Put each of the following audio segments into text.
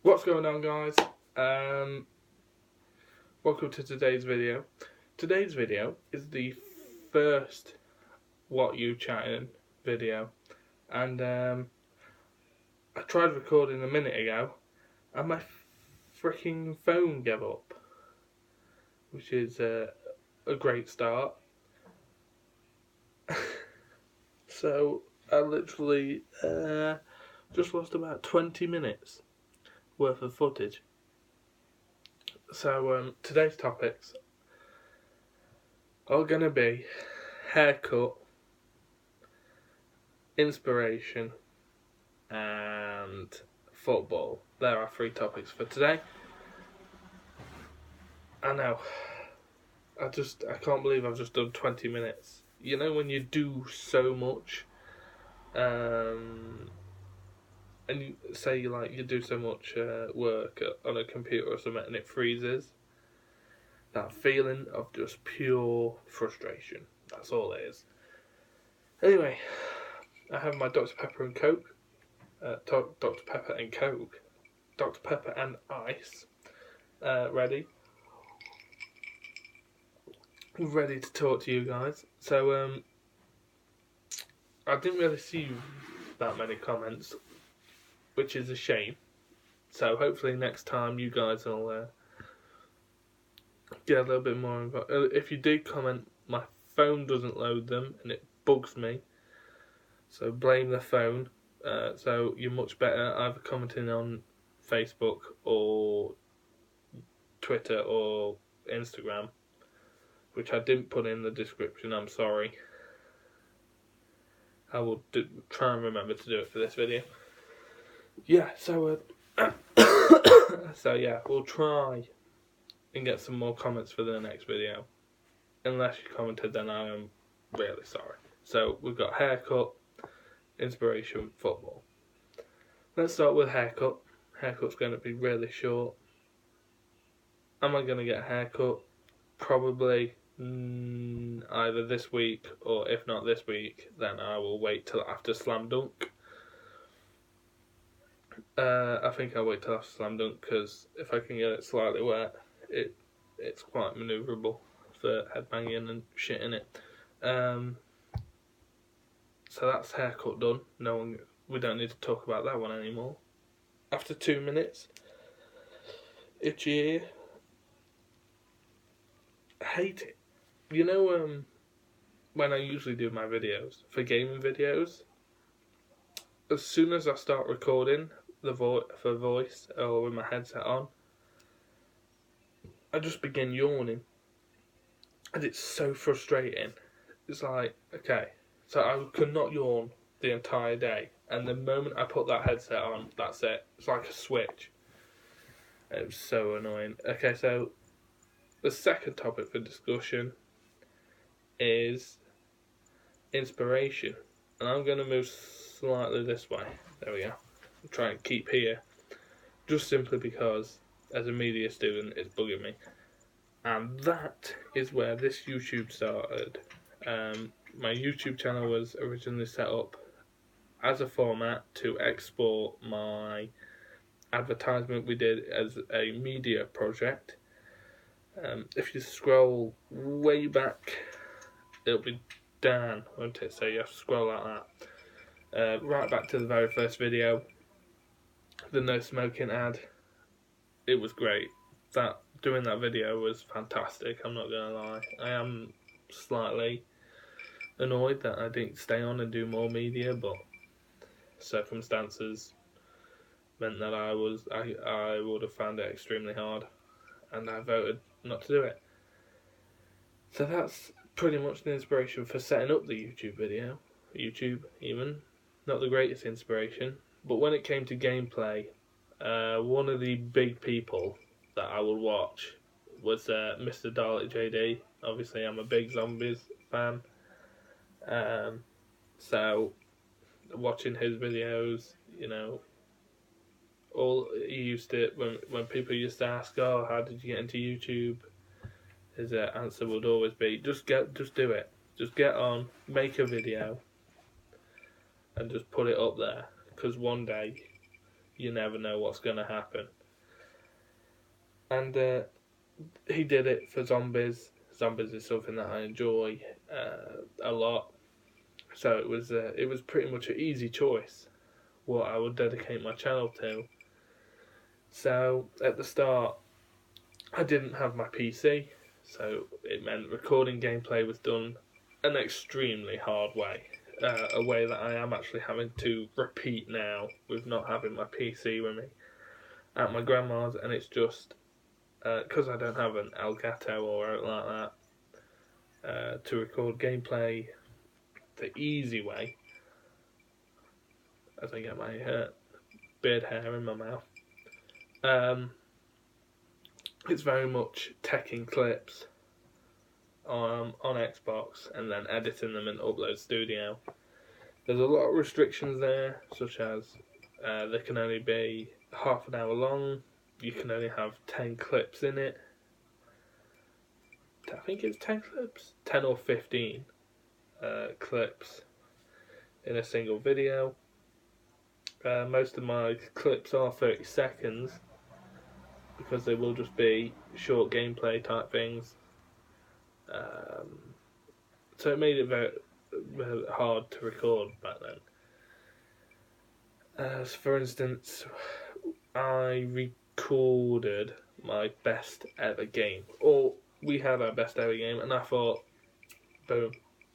What's going on, guys? Welcome to today's video. Today's video is the first What You Chatting video, and I tried recording a minute ago and my freaking phone gave up, which is a great start. So I literally just lost about 20 minutes worth of footage. So today's topics are going to be haircut, inspiration, and football. There are 3 topics for today. I know, I can't believe I've just done 20 minutes. You know when you do so much, and you say you do so much work on a computer or something and it freezes? That feeling of just pure frustration. That's all it is. Anyway, I have my Dr. Pepper and Coke, Dr. Pepper and Coke, Dr. Pepper and Ice, ready to talk to you guys. So I didn't really see that many comments, which is a shame. So hopefully next time you guys will get a little bit more involved. If you do comment, my phone doesn't load them and it bugs me. So blame the phone. So you're much better either commenting on Facebook or Twitter or Instagram, which I didn't put in the description. I'm sorry. I will try and remember to do it for this video. Yeah, so so yeah, we'll try and get some more comments for the next video. Unless you commented, then I am really sorry. So we've got haircut, inspiration, football. Let's start with haircut. Haircut's going to be really short. Am I going to get a haircut? Probably either this week, or if not this week, then I will wait till after Slam Dunk. I think I'll wait till after Slam Dunk because if I can get it slightly wet, it's quite manoeuvrable for headbanging and shit in it. So that's haircut done. We don't need to talk about that one anymore. After 2 minutes, itchy ear. I hate it. You know, when I usually do my videos, for gaming videos, as soon as I start recording for voice or with my headset on, I just begin yawning. And it's so frustrating. It's like, okay, so I could not yawn the entire day. And the moment I put that headset on, that's it. It's like a switch. It was so annoying. Okay, so the second topic for discussion is inspiration. And I'm going to move slightly this way. There we go. I'll try and keep here. Just simply because, as a media student, it's bugging me. And that is where this YouTube started. My YouTube channel was originally set up as a format to export my advertisement we did as a media project. If you scroll way back, it'll be down, won't it? So you have to scroll like that. Right back to the very first video, the no smoking ad. It was great. Doing that video was fantastic, I'm not gonna lie. I am slightly annoyed that I didn't stay on and do more media, but circumstances meant that I would have found it extremely hard, and I voted not to do it. So that's pretty much the inspiration for setting up the YouTube video. YouTube, even. Not the greatest inspiration, but when it came to gameplay, one of the big people that I would watch was Mr. Dalek JD. Obviously, I'm a big Zombies fan. So, watching his videos, you know, all he used to, when people used to ask, oh, how did you get into YouTube? His answer would always be, just do it. Just get on, make a video, and just put it up there. Because one day, you never know what's going to happen. And he did it for zombies. Zombies is something that I enjoy a lot. So it was pretty much an easy choice what I would dedicate my channel to. So at the start, I didn't have my PC, so it meant recording gameplay was done an extremely hard way. A way that I am actually having to repeat now with not having my PC with me at my grandma's, and it's just because I don't have an Elgato or anything like that to record gameplay the easy way, as I get my beard hair in my mouth. It's very much taking clips on Xbox and then editing them in Upload Studio. There's a lot of restrictions there, such as they can only be half an hour long. You can only have 10 clips in it. I think it's 10 clips, 10 or 15 clips in a single video. Most of my clips are 30 seconds because they will just be short gameplay type things. So it made it very, very hard to record back then. So for instance, I recorded my best ever game, or we had our best ever game, and I thought, boom,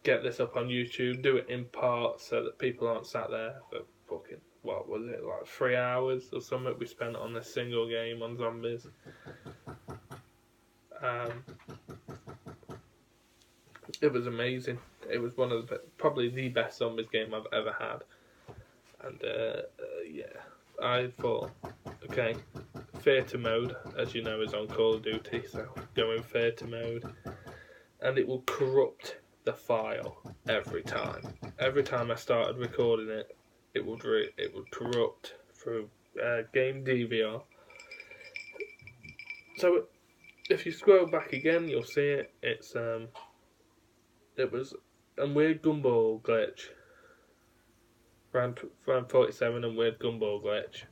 get this up on YouTube, do it in parts so that people aren't sat there for fucking, what was it, like 3 hours or something we spent on this single game on zombies. It was amazing. It was one of probably the best zombies game I've ever had. And yeah, I thought, okay, theatre mode, as you know, is on Call of Duty, so go in theatre mode, and it will corrupt the file every time. Every time I started recording it, it would corrupt through game DVR. So if you scroll back again, you'll see it. It was a weird gumball glitch. Round 47 and weird gumball glitch.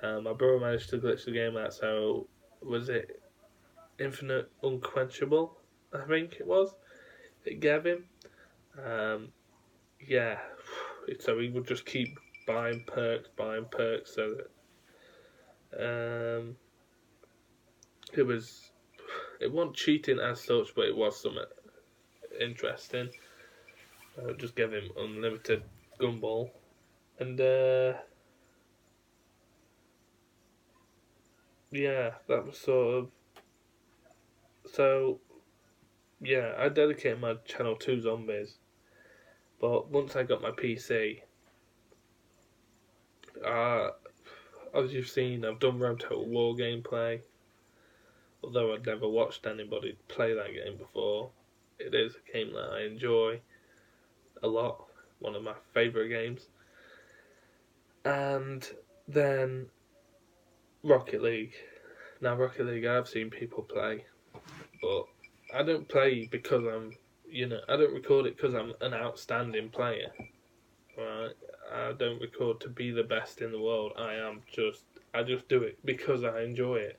My brother managed to glitch the game out, so was it Infinite Unquenchable? I think it was. It gave him. Yeah. So he would just keep buying perks, so that it wasn't cheating as such, but it was something interesting. Just gave him unlimited gumball, and yeah, that was sort of. So yeah, I dedicated my channel to zombies, but once I got my PC, as you've seen, I've done Rome Total War gameplay. Although I'd never watched anybody play that game before, it is a game that I enjoy a lot. One of my favourite games. And then Rocket League. Now Rocket League I've seen people play, but I don't play because I don't record it because I'm an outstanding player. Right? I don't record to be the best in the world. I just do it because I enjoy it.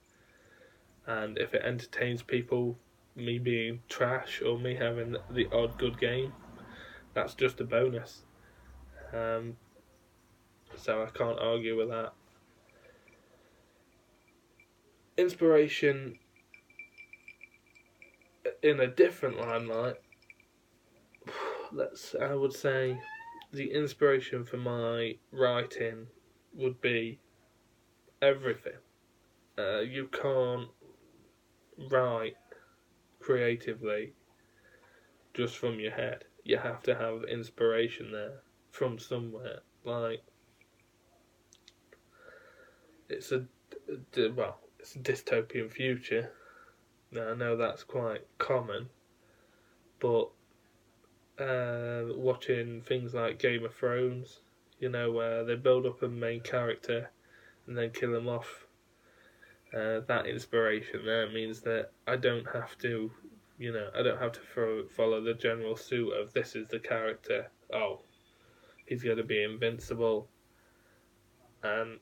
And if it entertains people, me being trash or me having the odd good game, that's just a bonus. So I can't argue with that. Inspiration in a different limelight, I would say the inspiration for my writing would be everything. You can't write creatively just from your head. You have to have inspiration there from somewhere. Like, it's a dystopian future. Now I know that's quite common, but watching things like Game of Thrones, where they build up a main character and then kill him off. That inspiration there means that I don't have to follow the general suit of this is the character. Oh, he's going to be invincible, and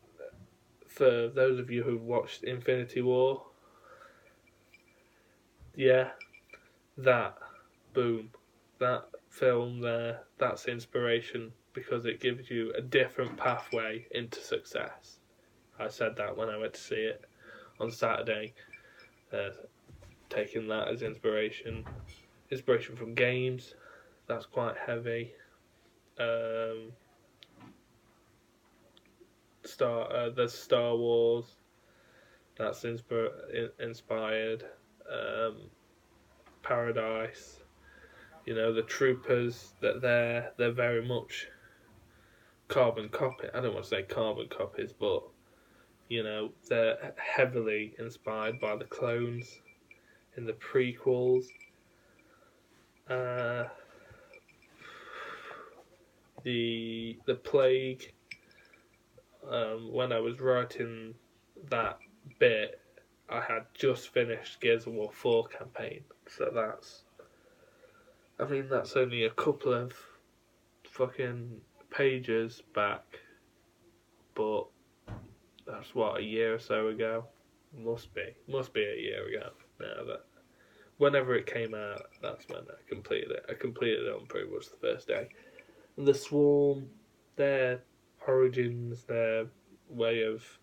for those of you who've watched Infinity War, yeah, that, boom, that film there, that's inspiration because it gives you a different pathway into success. I said that when I went to see it on Saturday, taking that as inspiration. Inspiration from games, that's quite heavy. There's Star Wars, that's inspired. Paradise, the troopers that they're very much carbon copy. I don't want to say carbon copies, but they're heavily inspired by the clones in the prequels. The plague. When I was writing that bit, I had just finished Gears of War 4 campaign, so that's only a couple of fucking pages back, but that's what, a year or so ago? Must be a year ago now. That whenever it came out, that's when I completed it. I completed it on pretty much the first day. And the Swarm, their origins, their way of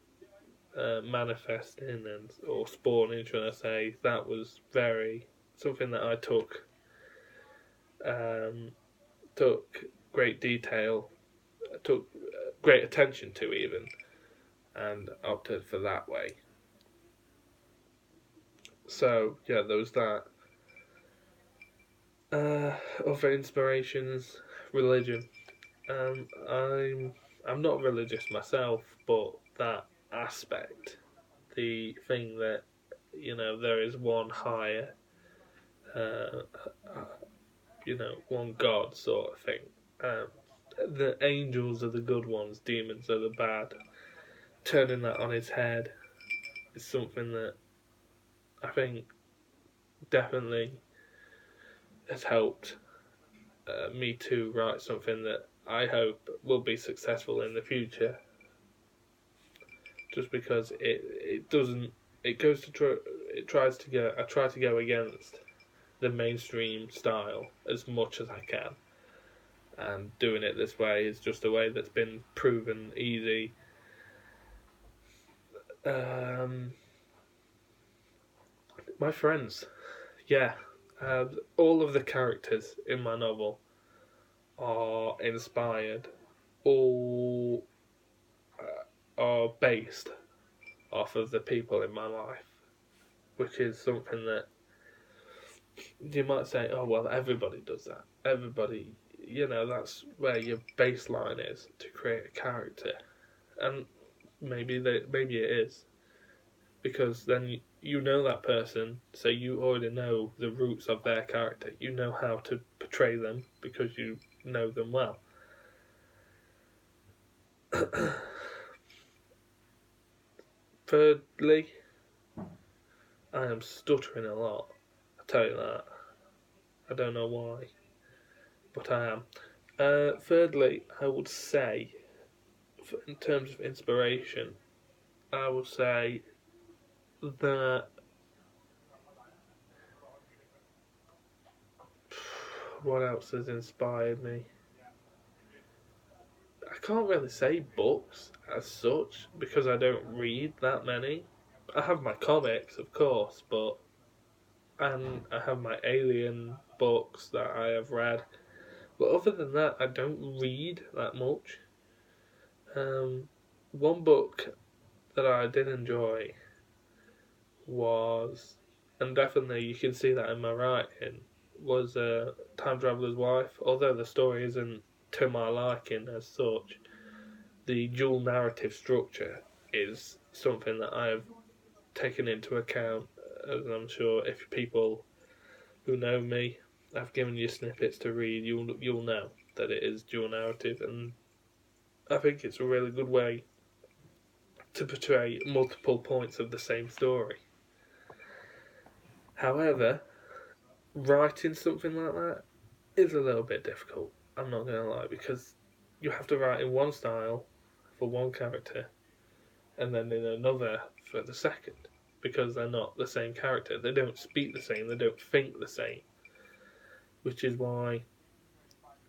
manifesting or spawning, should I say, that was very something that I took great detail, took great attention to even, and opted for that way. So yeah, there was that. Other inspirations, religion. I'm not religious myself, but that aspect, the thing that there is one higher, one God sort of thing. The angels are the good ones, demons are the bad. Turning that on its head is something that I think definitely has helped me to write something that I hope will be successful in the future. Just because it doesn't, it goes to it tries to go. I try to go against the mainstream style as much as I can, and doing it this way is just a way that's been proven easy. My friends, yeah, all of the characters in my novel are inspired, all are based off of the people in my life, which is something that you might say, oh well, everybody does that. Everybody, that's where your baseline is to create a character, and maybe it is, because then you know that person, so you already know the roots of their character. You know how to portray them because you know them well. Thirdly, I am stuttering a lot. I tell you that. I don't know why, but I am. Thirdly, I would say, in terms of inspiration, I would say that what else has inspired me? I can't really say books as such because I don't read that many. I have my comics, of course, and I have my Alien books that I have read. But other than that, I don't read that much. One book that I did enjoy was, and definitely you can see that in my writing, was Time Traveller's Wife. Although the story isn't to my liking as such, the dual narrative structure is something that I have taken into account, as I'm sure if people who know me, I've given you snippets to read, you'll know that it is dual narrative, and I think it's a really good way to portray multiple points of the same story. However, writing something like that is a little bit difficult, I'm not going to lie, because you have to write in one style for one character, and then in another for the second, because they're not the same character. They don't speak the same, they don't think the same. Which is why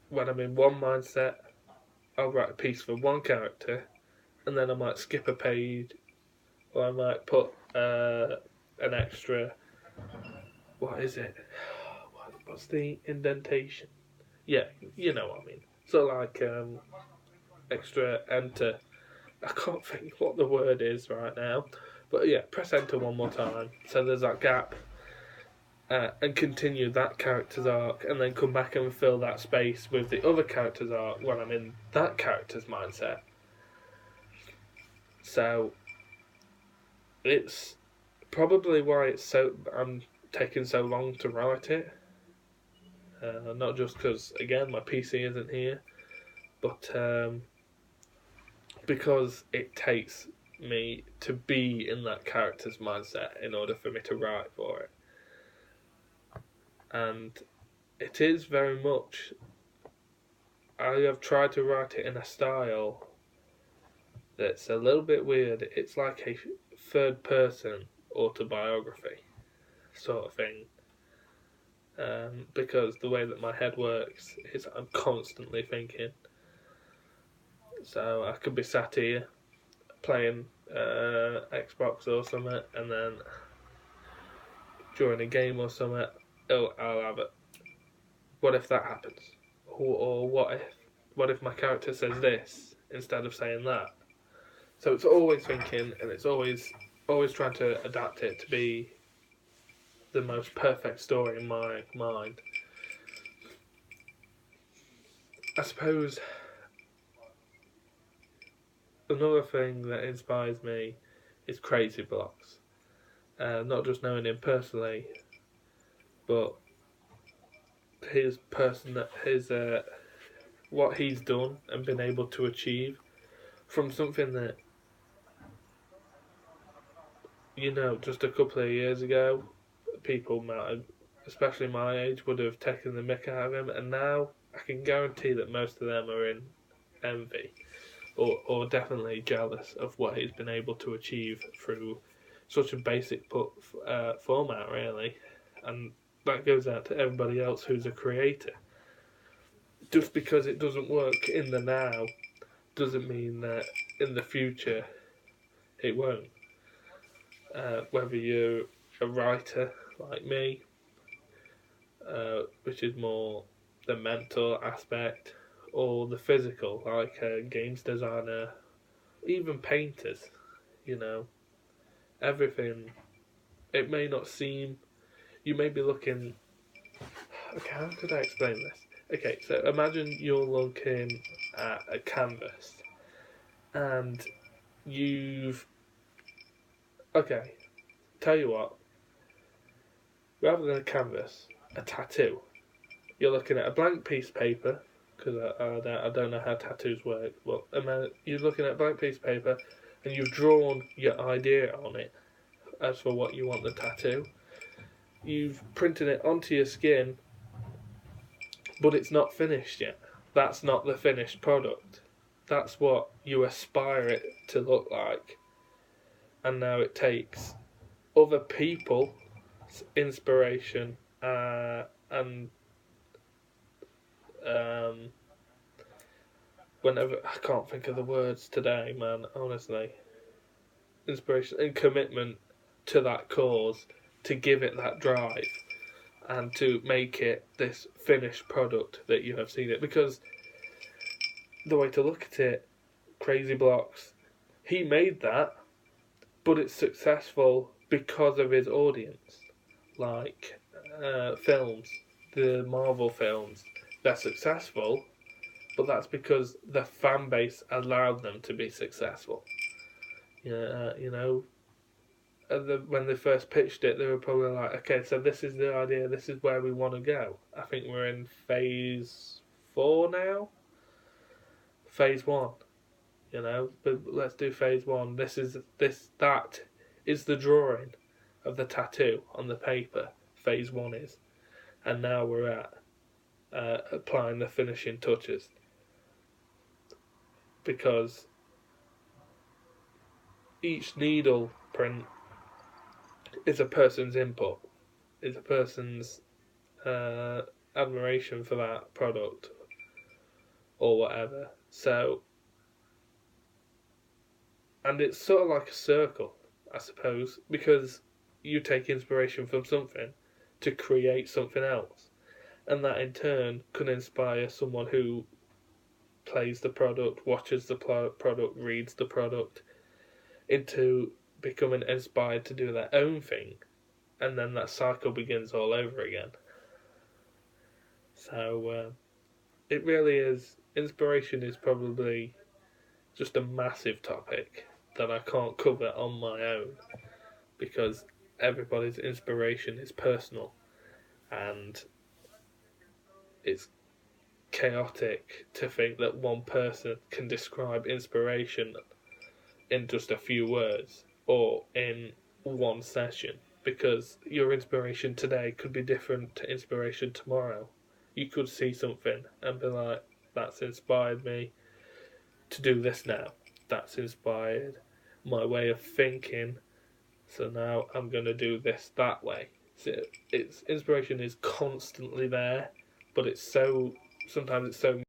when I'm in one mindset, I'll write a piece for one character, and then I might skip a page, or I might put an extra. What is it? What's the indentation? Yeah, you know what I mean. So like extra enter. I can't think what the word is right now, but yeah, press enter one more time. So there's that gap, and continue that character's arc, and then come back and fill that space with the other character's arc when I'm in that character's mindset. So it's probably why I'm taking so long to write it. Not just because, again, my PC isn't here, but because it takes me to be in that character's mindset in order for me to write for it. And it is very much, I have tried to write it in a style that's a little bit weird. It's like a third person autobiography sort of thing. Because the way that my head works is I'm constantly thinking. So I could be sat here playing Xbox or something, and then during a game or something, I'll have it. What if that happens? Or what if my character says this instead of saying that? So it's always thinking, and it's always trying to adapt it to be the most perfect story in my mind. I suppose another thing that inspires me is Crazy Blocks. Not just knowing him personally, but what he's done and been able to achieve from something that, just a couple of years ago, people might have, especially my age, would have taken the mick out of him, and now I can guarantee that most of them are in envy or definitely jealous of what he's been able to achieve through such a basic format, really. And that goes out to everybody else who's a creator. Just because it doesn't work in the now doesn't mean that in the future it won't. Whether you're a writer like me, which is more the mental aspect, or the physical, like a games designer, even painters, everything. It may not seem, you may be looking, okay, how could I explain this? Okay, so imagine you're looking at a canvas, and okay, tell you what, rather than a canvas, a tattoo. You're looking at a blank piece of paper, because I don't know how tattoos work, but you're looking at a blank piece of paper, and you've drawn your idea on it as for what you want the tattoo. You've printed it onto your skin, but it's not finished yet. That's not the finished product. That's what you aspire it to look like. And now it takes other people's inspiration and whenever, I can't think of the words today, man, honestly. Inspiration and commitment to that cause to give it that drive and to make it this finished product that you have seen it. Because the way to look at it, Crazy Blocks, he made that, but it's successful because of his audience. Like films, the Marvel films, they're successful, but that's because the fan base allowed them to be successful. When they first pitched it, they were probably like, okay, so this is the idea, this is where we want to go. I think we're in phase 4 now. Phase 1, but let's do phase 1. That is the drawing of the tattoo on the paper. Phase 1 is, and now we're at applying the finishing touches. Because each needle print is a person's input, is a person's admiration for that product or whatever. So, and it's sort of like a circle, I suppose, because you take inspiration from something to create something else, and that in turn can inspire someone who plays the product, watches the product, reads the product, into becoming inspired to do their own thing, and then that cycle begins all over again. So it really is. Inspiration is probably just a massive topic that I can't cover on my own, because everybody's inspiration is personal, and it's chaotic to think that one person can describe inspiration in just a few words or in one session, because your inspiration today could be different to inspiration tomorrow. You could see something and be like, that's inspired me to do this now. That's inspired my way of thinking, so now I'm going to do this that way. So it's inspiration is constantly there, but sometimes it's so